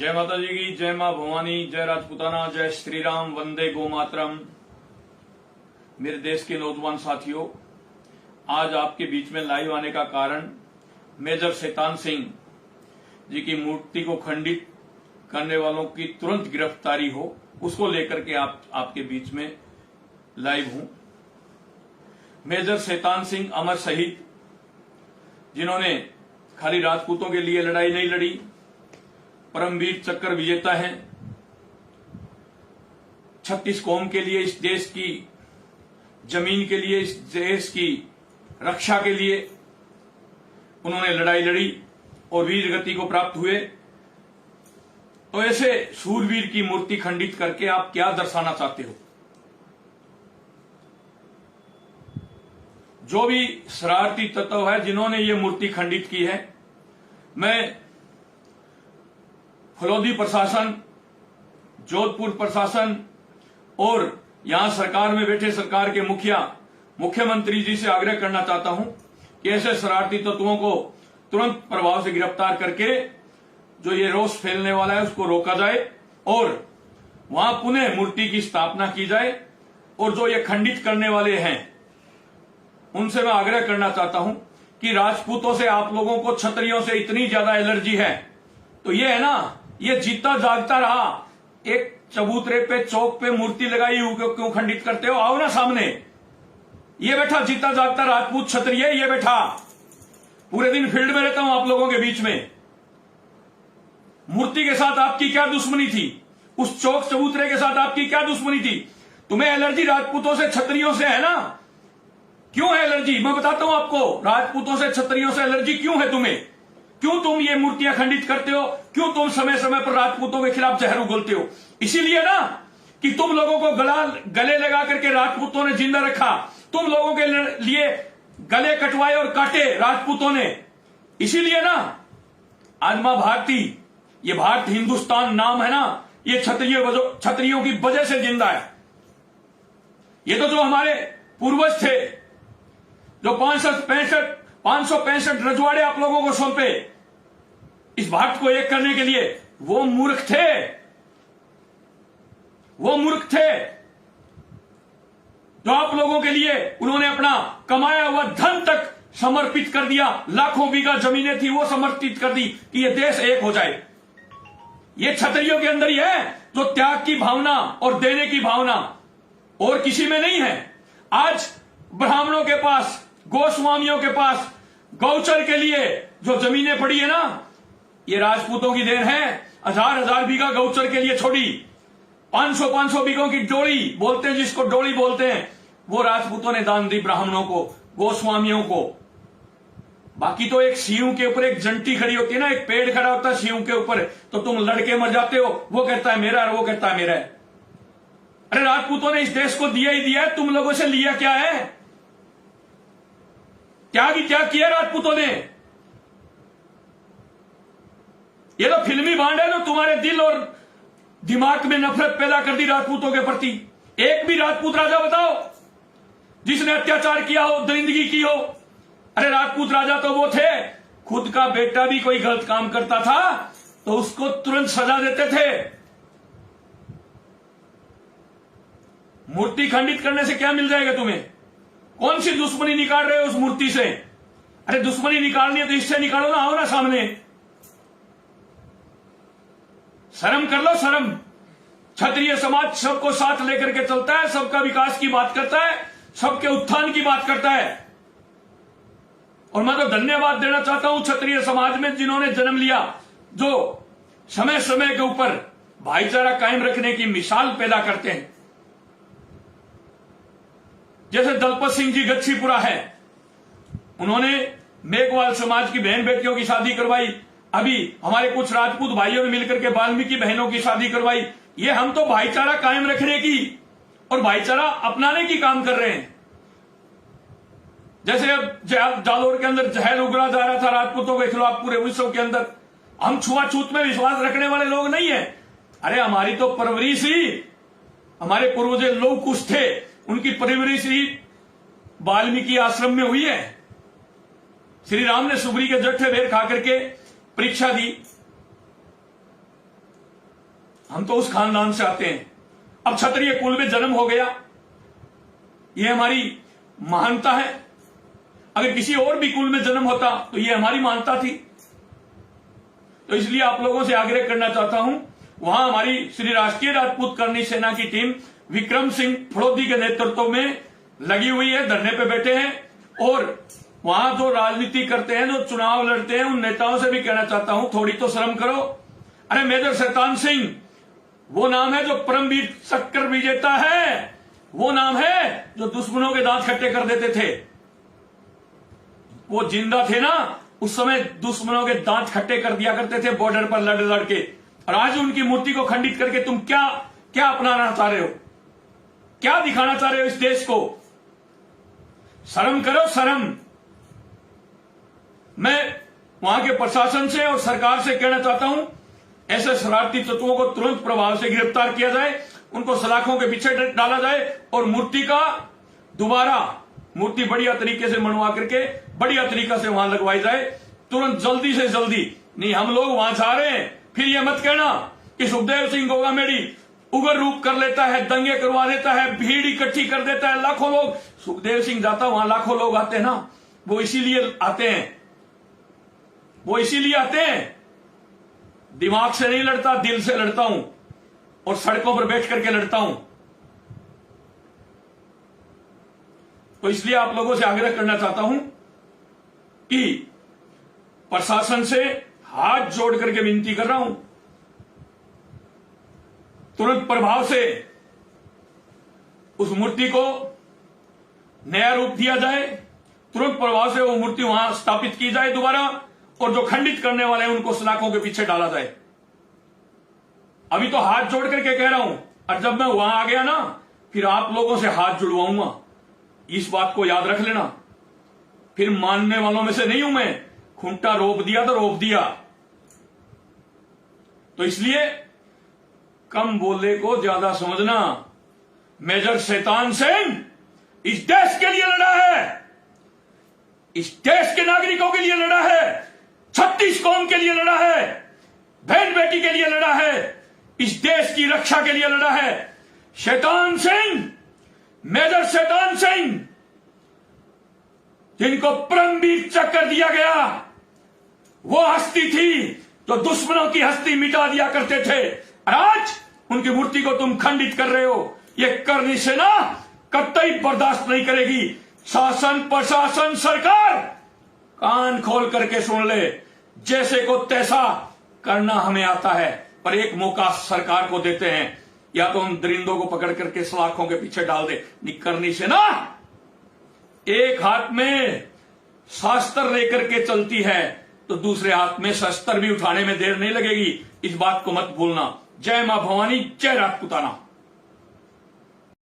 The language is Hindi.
जय माता जी की, जय मां भवानी, जय राजपूताना, जय श्री राम, वंदे गो मातरम। मेरे देश के नौजवान साथियों, आज आपके बीच में लाइव आने का कारण मेजर शैतान सिंह जी की मूर्ति को खंडित करने वालों की तुरंत गिरफ्तारी हो, उसको लेकर के आपके बीच में लाइव हूं। मेजर शैतान सिंह अमर शहीद, जिन्होंने खाली राजपूतों के लिए लड़ाई नहीं लड़ी, परमवीर चक्र विजेता हैं। 36 कौम के लिए, इस देश की जमीन के लिए, इस देश की रक्षा के लिए उन्होंने लड़ाई लड़ी और वीर गति को प्राप्त हुए। तो ऐसे शूरवीर की मूर्ति खंडित करके आप क्या दर्शाना चाहते हो? जो भी शरारती तत्व है जिन्होंने ये मूर्ति खंडित की है, मैं फलोदी प्रशासन, जोधपुर प्रशासन और यहां सरकार में बैठे सरकार के मुख्यमंत्री जी से आग्रह करना चाहता हूं कि ऐसे शरारती तत्वों को तुरंत प्रभाव से गिरफ्तार करके जो ये रोष फैलने वाला है उसको रोका जाए और वहां पुनः मूर्ति की स्थापना की जाए। और जो ये खंडित करने वाले हैं उनसे मैं आग्रह करना चाहता हूं कि राजपूतों से आप लोगों को, क्षत्रियों से इतनी ज्यादा एलर्जी है तो ये है ना, ये जीता जागता रहा, एक चबूतरे पे, चौक पे मूर्ति लगाई क्यों खंडित करते हो? आओ ना सामने। ये बैठा जीता जागता राजपूत क्षत्रिय, ये बैठा, पूरे दिन फील्ड में रहता हूं आप लोगों के बीच में। मूर्ति के साथ आपकी क्या दुश्मनी थी? उस चौक चबूतरे के साथ आपकी क्या दुश्मनी थी? तुम्हें एलर्जी राजपूतों से, क्षत्रियों से है ना? क्यों है एलर्जी? मैं बताता हूं आपको, राजपूतों से, क्षत्रियों से एलर्जी क्यों है तुम्हें? क्यों तुम ये मूर्तियां खंडित करते हो? क्यों तुम समय समय पर राजपूतों के खिलाफ जहर उगलते हो? इसीलिए ना कि तुम लोगों को गले लगा करके राजपूतों ने जिंदा रखा, तुम लोगों के लिए गले कटवाए और काटे राजपूतों ने। इसीलिए ना आज मां भारती, ये भारत हिंदुस्तान नाम है ना, ये क्षत्रियों की वजह से जिंदा है। ये तो जो हमारे पूर्वज थे, जो 565 रजवाड़े आप लोगों को सौंपे इस भारत को एक करने के लिए, वो मूर्ख थे, जो आप लोगों के लिए उन्होंने अपना कमाया हुआ धन तक समर्पित कर दिया। लाखों बीघा जमीनें थी वो समर्पित कर दी कि ये देश एक हो जाए। ये क्षत्रियों के अंदर ही है, जो त्याग की भावना और देने की भावना, और किसी में नहीं है। आज ब्राह्मणों के पास, गोस्वामियों के पास गौचर के लिए जो जमीनें पड़ी है ना, ये राजपूतों की देन है। 1000 बीघा गौचर के लिए छोड़ी, 500 बीघों की डोली बोलते हैं, जिसको डोली बोलते हैं, वो राजपूतों ने दान दी ब्राह्मणों को, गोस्वामियों को। बाकी तो एक सीयू के ऊपर एक जंटी खड़ी होती है ना, एक पेड़ खड़ा होता है सीयू के ऊपर, तो तुम लड़के मर जाते हो, वो कहता है मेरा और वो कहता है मेरा है। अरे राजपूतों ने इस देश को दिया ही दिया है, तुम लोगों से लिया क्या है? क्या किया राजपूतों ने? ये तो फिल्मी बांड है, जो तुम्हारे दिल और दिमाग में नफरत पैदा कर दी राजपूतों के प्रति। एक भी राजपूत राजा बताओ जिसने अत्याचार किया हो, दरिंदगी की हो? अरे राजपूत राजा तो वो थे, खुद का बेटा भी कोई गलत काम करता था तो उसको तुरंत सजा देते थे। मूर्ति खंडित करने से क्या मिल जाएगा तुम्हें? कौन सी दुश्मनी निकाल रहे हो उस मूर्ति से? अरे दुश्मनी निकालनी है तो इससे निकालो ना, आओ ना सामने। शर्म कर लो, शर्म। क्षत्रिय समाज सबको साथ लेकर के चलता है, सबका विकास की बात करता है, सबके उत्थान की बात करता है। और मैं तो धन्यवाद देना चाहता हूं क्षत्रिय समाज में, जिन्होंने जन्म लिया, जो समय समय के ऊपर भाईचारा कायम रखने की मिसाल पैदा करते हैं। जैसे दलपत सिंह जी गच्छीपुरा है, उन्होंने मेघवाल समाज की बहन बेटियों की शादी करवाई। अभी हमारे कुछ राजपूत भाइयों ने मिलकर के वाल्मीकि बहनों की शादी करवाई। ये हम तो भाईचारा कायम रखने की और भाईचारा अपनाने की काम कर रहे हैं। जैसे अब जालोर के अंदर जहर उगला जा रहा था राजपूतों के खिलाफ पूरे विश्व के अंदर, हम छुआछूत में विश्वास रखने वाले लोग नहीं है। अरे हमारी तो परवरिश ही, हमारे पूर्वज लौह कुश थे, उनकी परवरिश ही वाल्मीकि आश्रम में हुई है। श्री राम ने सुग्री के जट्ठे बेर खा करके परीक्षा दी, हम तो उस खानदान से आते हैं। अब क्षत्रिय कुल में जन्म हो गया, यह हमारी महानता है। अगर किसी और भी कुल में जन्म होता तो यह हमारी महानता थी। तो इसलिए आप लोगों से आग्रह करना चाहता हूं, वहां हमारी श्री राष्ट्रीय राजपूत करनी सेना की टीम विक्रम सिंह फड़ोदी के नेतृत्व में लगी हुई है, धरने पे बैठे हैं। और वहां जो राजनीति करते हैं, जो चुनाव लड़ते हैं, उन नेताओं से भी कहना चाहता हूं, थोड़ी तो शर्म करो। अरे मेजर शैतान सिंह वो नाम है जो परमवीर चक्र विजेता है, वो नाम है जो दुश्मनों के दांत खट्टे कर देते थे। वो जिंदा थे ना, उस समय दुश्मनों के दांत खट्टे कर दिया करते थे बॉर्डर पर लड़ लड़ के। और आज उनकी मूर्ति को खंडित करके तुम क्या क्या अपनाना चाह रहे हो, क्या दिखाना चाह रहे हो इस देश को? शर्म करो, शर्म। मैं वहां के प्रशासन से और सरकार से कहना चाहता हूं, ऐसे शरारती तत्वों को तुरंत प्रभाव से गिरफ्तार किया जाए, उनको सलाखों के पीछे डाला जाए और मूर्ति का दोबारा मूर्ति बढ़िया तरीके से मनवा करके बढ़िया तरीका से वहां लगवाई जाए, तुरंत, जल्दी से जल्दी। नहीं, हम लोग वहां जा रहे हैं, फिर यह मत कहना कि सुखदेव सिंह गोगामेडी उग्र रूप कर लेता है, दंगे करवा देता है, भीड़ इकट्ठी कर देता है, लाखों लोग। सुखदेव सिंह जाता, वहां लाखों लोग आते हैं ना, वो इसीलिए आते हैं, वो इसीलिए आते हैं। दिमाग से नहीं लड़ता, दिल से लड़ता हूं और सड़कों पर बैठ करके लड़ता हूं। तो इसलिए आप लोगों से आग्रह करना चाहता हूं कि प्रशासन से हाथ जोड़ करके विनती कर रहा हूं, तुरंत प्रभाव से उस मूर्ति को नया रूप दिया जाए, तुरंत प्रभाव से वो मूर्ति वहां स्थापित की जाए दोबारा, और जो खंडित करने वाले हैं उनको सलाखों के पीछे डाला जाए। अभी तो हाथ जोड़ करके कह रहा हूं, और जब मैं वहां आ गया ना, फिर आप लोगों से हाथ जुड़वाऊंगा, इस बात को याद रख लेना। फिर मानने वालों में से नहीं हूं मैं, खूंटा रोप दिया तो रोप दिया। तो इसलिए कम बोले को ज्यादा समझना। मेजर शैतान सिंह इस देश के लिए लड़ा है, इस देश के नागरिकों के लिए लड़ा है, 36 कौम के लिए लड़ा है, बहन बेटी के लिए लड़ा है, इस देश की रक्षा के लिए लड़ा है। शैतान सिंह, मेजर शैतान सिंह, जिनको परमवीर चक्र दिया गया, वो हस्ती थी जो दुश्मनों की हस्ती मिटा दिया करते थे। और आज उनकी मूर्ति को तुम खंडित कर रहे हो। ये करनी सेना कतई बर्दाश्त नहीं करेगी। शासन, प्रशासन, सरकार कान खोल करके सुन ले, जैसे को तैसा करना हमें आता है, पर एक मौका सरकार को देते हैं, या तो हम दरिंदों को पकड़ करके सलाखों के पीछे डाल दे। करनी सेना एक हाथ में शास्त्र लेकर के चलती है, तो दूसरे हाथ में शस्त्र भी उठाने में देर नहीं लगेगी। इस बात को मत भूलना। जय मां भवानी, जय राजपूताना।